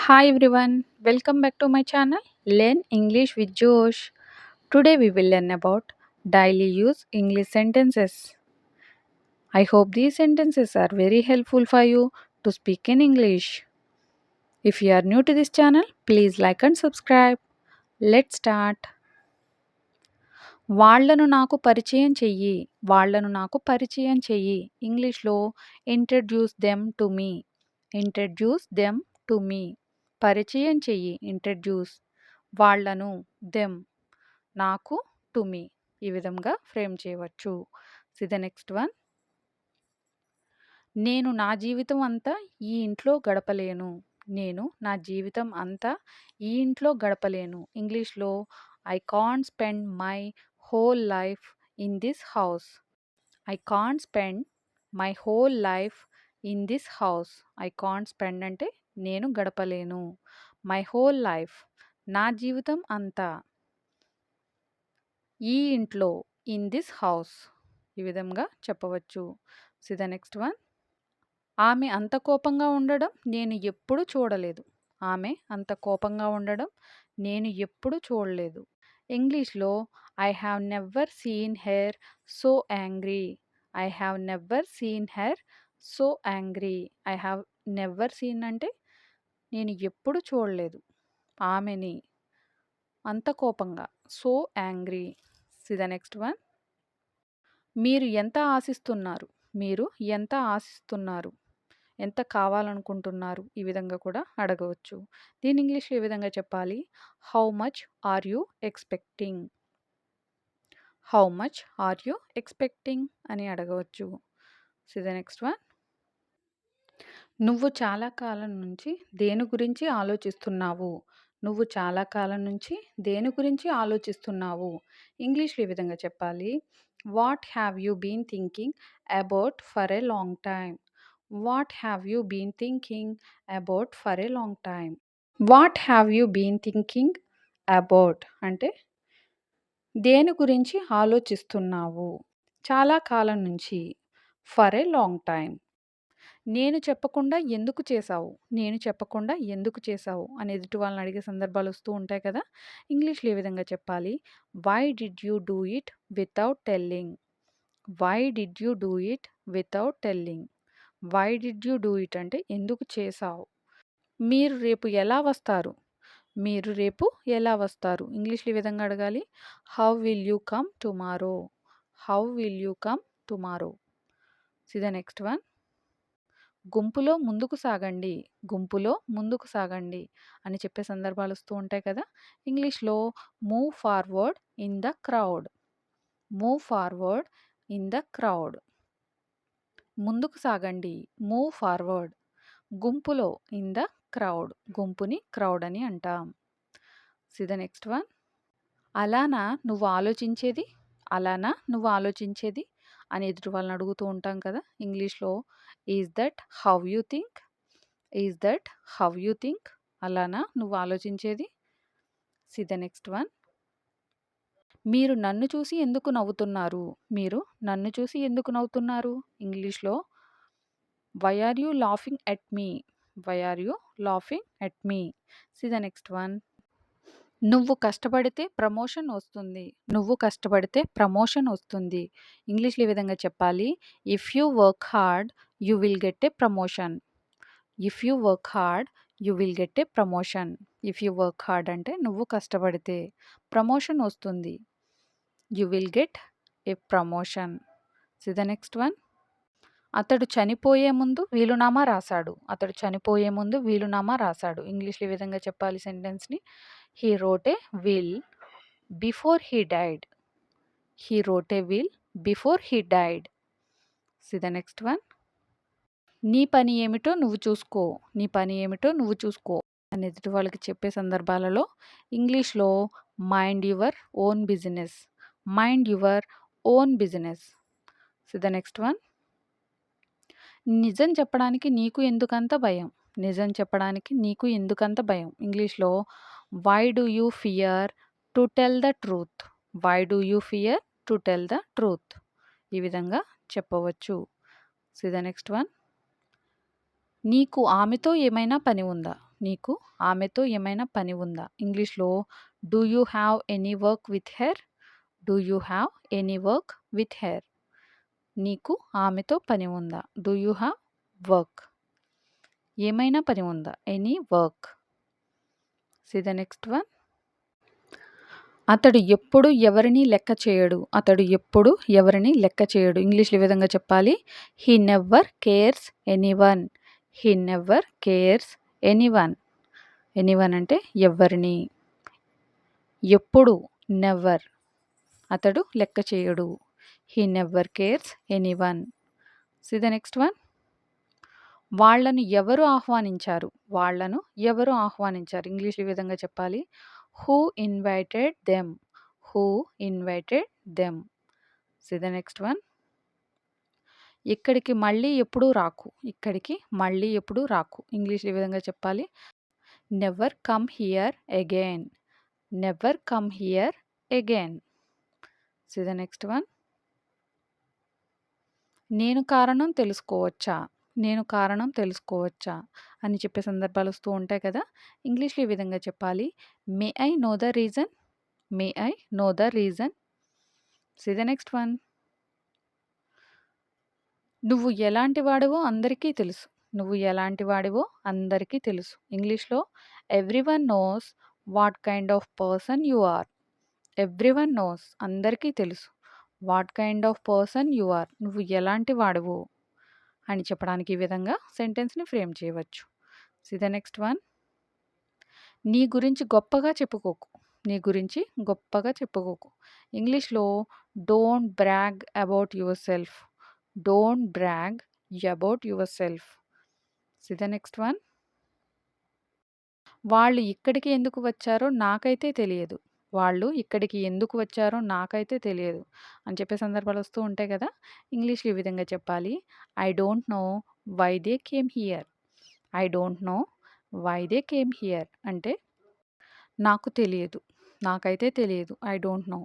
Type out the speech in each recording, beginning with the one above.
Hi everyone, welcome back to my channel Learn English with Josh. Today we will learn about daily use English sentences. I hope these sentences are very helpful for you to speak in English. If you are new to this channel, please like and subscribe. Let's start. వాళ్ళను నాకు పరిచయం చెయ్యి. వాళ్ళను నాకు పరిచయం చెయ్యి. ఇంగ్లీష్లో introduce them to me. Introduce them to me. పరిచయం చెయ్యి. ఇంట్రడ్యూస్. వాళ్ళను దెమ్ నాకు టు మీ. ఈ విధంగా ఫ్రేమ్ చేయవచ్చు. The next one. నేను నా జీవితం అంతా ఈ ఇంట్లో గడపలేను. నేను నా జీవితం అంతా ఈ ఇంట్లో గడపలేను. ఇంగ్లీష్లో I can't spend my whole life in this house. I can't spend my whole life in this house. I can't spend అంటే నేను గడపలేను. మై హోల్ లైఫ్ నా జీవితం అంతా ఈ ఇంట్లో ఇన్ దిస్ హౌస్ ఈ విధంగా చెప్పవచ్చు. The next one. ఆమె అంత కోపంగా ఉండడం నేను ఎప్పుడూ చూడలేదు. ఆమె అంత కోపంగా ఉండడం నేను ఎప్పుడూ చూడలేదు. ఇంగ్లీష్లో I have never seen her so angry. I have never seen her so angry. I have never seen అంటే నేను ఎప్పుడు చూడలేదు ఆమెని అంత కోపంగా. So angry. The next one. మీరు ఎంత ఆశిస్తున్నారు. మీరు ఎంత ఆశిస్తున్నారు. ఎంత కావాలనుకుంటున్నారు. ఈ విధంగా కూడా అడగవచ్చు. దీని ఇంగ్లీష్లో ఈ విధంగా చెప్పాలి. How much are you expecting. How much are you expecting అని అడగవచ్చు. The next one. నువ్వు చాలా కాలం నుంచి దేని గురించి ఆలోచిస్తున్నావు. నువ్వు చాలా కాలం నుంచి దేని గురించి ఆలోచిస్తున్నావు. ఇంగ్లీష్లో ఈ విధంగా చెప్పాలి. What have you been thinking about for a long time. What have you been thinking about for a long time. What have you been thinking about అంటే దేని గురించి ఆలోచిస్తున్నావు. చాలా కాలం నుంచి. For a long time. నేను చెప్పకుండా ఎందుకు చేశావు. నేను చెప్పకుండా ఎందుకు చేశావు అని ఎదుటి వాళ్ళని అడిగే సందర్భాలు వస్తూ ఉంటాయి కదా. ఇంగ్లీష్లో ఏ విధంగా చెప్పాలి. Why did you do it without telling. Why did you do it without telling. Why did you do it అంటే ఎందుకు చేశావు. మీరు రేపు ఎలా వస్తారు. మీరు రేపు ఎలా వస్తారు. ఇంగ్లీష్లో ఈ విధంగా అడగాలి. How will you come tomorrow. How will you come tomorrow. The next one. గుంపులో ముందుకు సాగండి. గుంపులో ముందుకు సాగండి అని చెప్పే సందర్భాలు వస్తూ ఉంటాయి కదా. ఇంగ్లీష్లో move forward in the crowd. Move forward in the crowd. ముందుకు సాగండి. Move forward. గుంపులో ఇన్ ద క్రౌడ్. గుంపుని క్రౌడ్ అని అంటాం. The next one. అలానా నువ్వు ఆలోచించేది. అలానా నువ్వు ఆలోచించేది అని ఎదుటి వాళ్ళని అడుగుతూ ఉంటాం కదా. ఇంగ్లీష్లో is that how you think. Is that how you think. అలానా నువ్వు ఆలోచించేది. The next one. మీరు నన్ను చూసి ఎందుకు నవ్వుతున్నారు. మీరు నన్ను చూసి ఎందుకు నవ్వుతున్నారు. ఇంగ్లీష్లో why are you laughing at me. Why are you laughing at me. The next one. నువ్వు కష్టపడితే ప్రమోషన్ వస్తుంది. నువ్వు కష్టపడితే ప్రమోషన్ వస్తుంది. ఇంగ్లీష్లో ఈ విధంగా చెప్పాలి. If you work hard you will get a promotion. If you work hard you will get a promotion. If you work hard అంటే నువ్వు కష్టపడితే ప్రమోషన్ వస్తుంది. You will get a promotion. The next one. అతడు చనిపోయే ముందు వీలునామా రాశాడు. అతడు చనిపోయే ముందు వీలునామా రాశాడు. ఇంగ్లీష్లో ఈ విధంగా చెప్పాలి సెంటెన్స్ని. He wrote a will before he died. He wrote a will before he died. The next one. నీ పని ఏమిటో నువ్వు చూసుకో. నీ పని ఏమిటో నువ్వు చూసుకో అని ఎదుటి వాళ్ళకి చెప్పే సందర్భాలలో ఇంగ్లీష్లో mind your own business. Mind your own business. The next one. నిజం చెప్పడానికి నీకు ఎందుకంత భయం. నిజం చెప్పడానికి నీకు ఎందుకంత భయం. ఇంగ్లీష్లో why do you fear to tell the truth. Why do you fear to tell the truth. ఈ విధంగా చెప్పవచ్చు. The next one. నీకు ఆమెతో ఏమైనా పని ఉందా. నీకు ఆమెతో ఏమైనా పని ఉందా? ఇంగ్లీష్‌లో do you have any work with her? Do you have any work with her? నీకు ఆమెతో పని ఉందా? Do you have work? ఏమైనా పని ఉందా? Any work. See the next one. అతడు ఎప్పుడు ఎవరిని లెక్క చేయడు. అతడు ఎప్పుడు ఎవరిని లెక్క చేయడు. ఇంగ్లీష్‌లో ఈ విధంగా చెప్పాలి. He never cares anyone. He never cares anyone. Anyone అంటే ఎవ్వరిని. ఎప్పుడు నెవర్. అతడు లెక్క చేయడు. He never cares anyone. See the next one. వాళ్ళను ఎవరు ఆహ్వానించారు? వాళ్ళను ఎవరు ఆహ్వానించారు? ఇంగ్లీష్‌లో ఈ విధంగా చెప్పాలి. Who invited them. Who invited them. See the next one. ఇక్కడికి మళ్ళీ ఎప్పుడూ రాకు. ఇక్కడికి మళ్ళీ ఎప్పుడూ రాకు. ఇంగ్లీష్‌లో ఈ విధంగా చెప్పాలి. Never come here again. Never come here again. See the next one. నేను కారణం తెలుసుకోవచ్చా? నేను కారణం తెలుసుకోవచ్చా? అని చెప్పే సందర్భాలు వస్తూ ఉంటాయి కదా! ఇంగ్లీష్‌లో ఈ విధంగా చెప్పాలి. May I know the reason? May I know the reason? See the next one. నువ్వు ఎలాంటి వాడివో అందరికీ తెలుసు. నువ్వు ఎలాంటి వాడివో అందరికీ తెలుసు. ఇంగ్లీష్‌లో everyone knows what kind of person you are. Everyone knows అందరికీ తెలుసు. What kind of person you are. నువ్వు ఎలాంటి వాడివో అని చెప్పడానికి ఈ విధంగా సెంటెన్స్‌ని ఫ్రేమ్ చేయవచ్చు. See the next one. నీ గురించి గొప్పగా చెప్పుకోకు. నీ గురించి గొప్పగా చెప్పుకోకు. ఇంగ్లీష్‌లో don't brag about yourself. Don't brag about yourself. See the next one. వాళ్ళు ఇక్కడికి ఎందుకు వచ్చారో నాకైతే తెలియదు. వాళ్ళు ఇక్కడికి ఎందుకు వచ్చారో నాకైతే తెలియదు అని చెప్పే సందర్భాలు వస్తూ ఉంటాయి కదా! ఇంగ్లీష్‌లో ఈ విధంగా చెప్పాలి. I don't know why they came here. I don't know why they came here అంటే నాకు తెలియదు. నాకైతే తెలియదు. I don't know.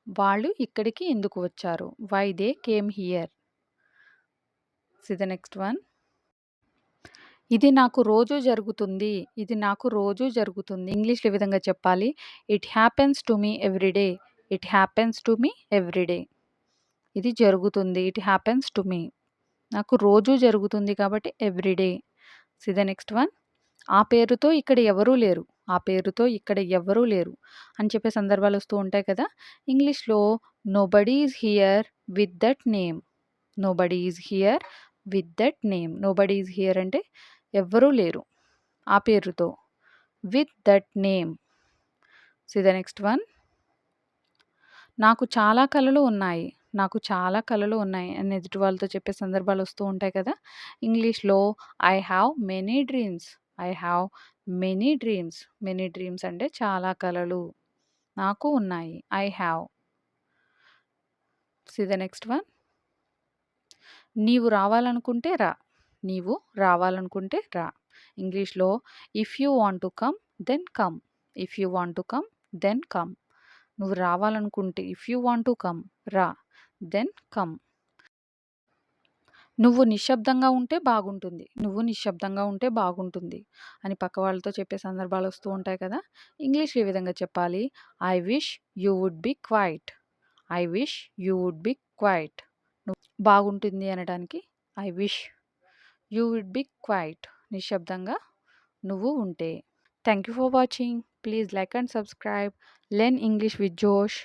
వాళ్ళు ఇక్కడికి ఎందుకు వచ్చారు? Why they came here. See the next one. ఇది నాకు రోజూ జరుగుతుంది. ఇది నాకు రోజూ జరుగుతుంది. ఇంగ్లీష్‌లో ఈ విధంగా చెప్పాలి. It happens to me every day. It happens to me every day. ఇది జరుగుతుంది. It happens to me. నాకు రోజూ జరుగుతుంది కాబట్టి every day. See the next one. ఆ పేరుతో ఇక్కడ ఎవరూ లేరు. ఆ పేరుతో ఇక్కడ ఎవ్వరూ లేరు అని చెప్పే సందర్భాలు వస్తూ ఉంటాయి కదా! ఇంగ్లీష్‌లో nobody is here with that name. Nobody is here with that name. Nobody is here అంటే ఎవ్వరూ లేరు ఆ పేరుతో. With that name. See the next one. నాకు చాలా కలలు ఉన్నాయి. నాకు చాలా కలలు ఉన్నాయి అని ఎదుటి వాళ్ళతో చెప్పే సందర్భాలు వస్తూ ఉంటాయి కదా! ఇంగ్లీష్‌లో I have many dreams. I have many dreams. Many dreams అంటే చాలా కలలు. నాకు ఉన్నాయి. I have. See the next one. నీవు రావాలనుకుంటే రా. నీవు రావాలనుకుంటే రా. ఇంగ్లీష్‌లో if you want to come then come. If you want to come then come. నువ్వు రావాలనుకుంటే if you want to come రా. Then come. నువ్వు నిశ్శబ్దంగా ఉంటే బాగుంటుంది. నువ్వు నిశ్శబ్దంగా ఉంటే బాగుంటుంది అని పక్క వాళ్ళతో చెప్పే సందర్భాలు వస్తూ ఉంటాయి కదా! ఇంగ్లీష్‌లో ఈ విధంగా చెప్పాలి. I wish you would be quiet. I wish you would be quiet. బాగుంటుంది అనడానికి I wish you would be quiet. నిశ్శబ్దంగా నువ్వు ఉంటే. Thank you for watching. Please like and subscribe. Learn English with జోష్.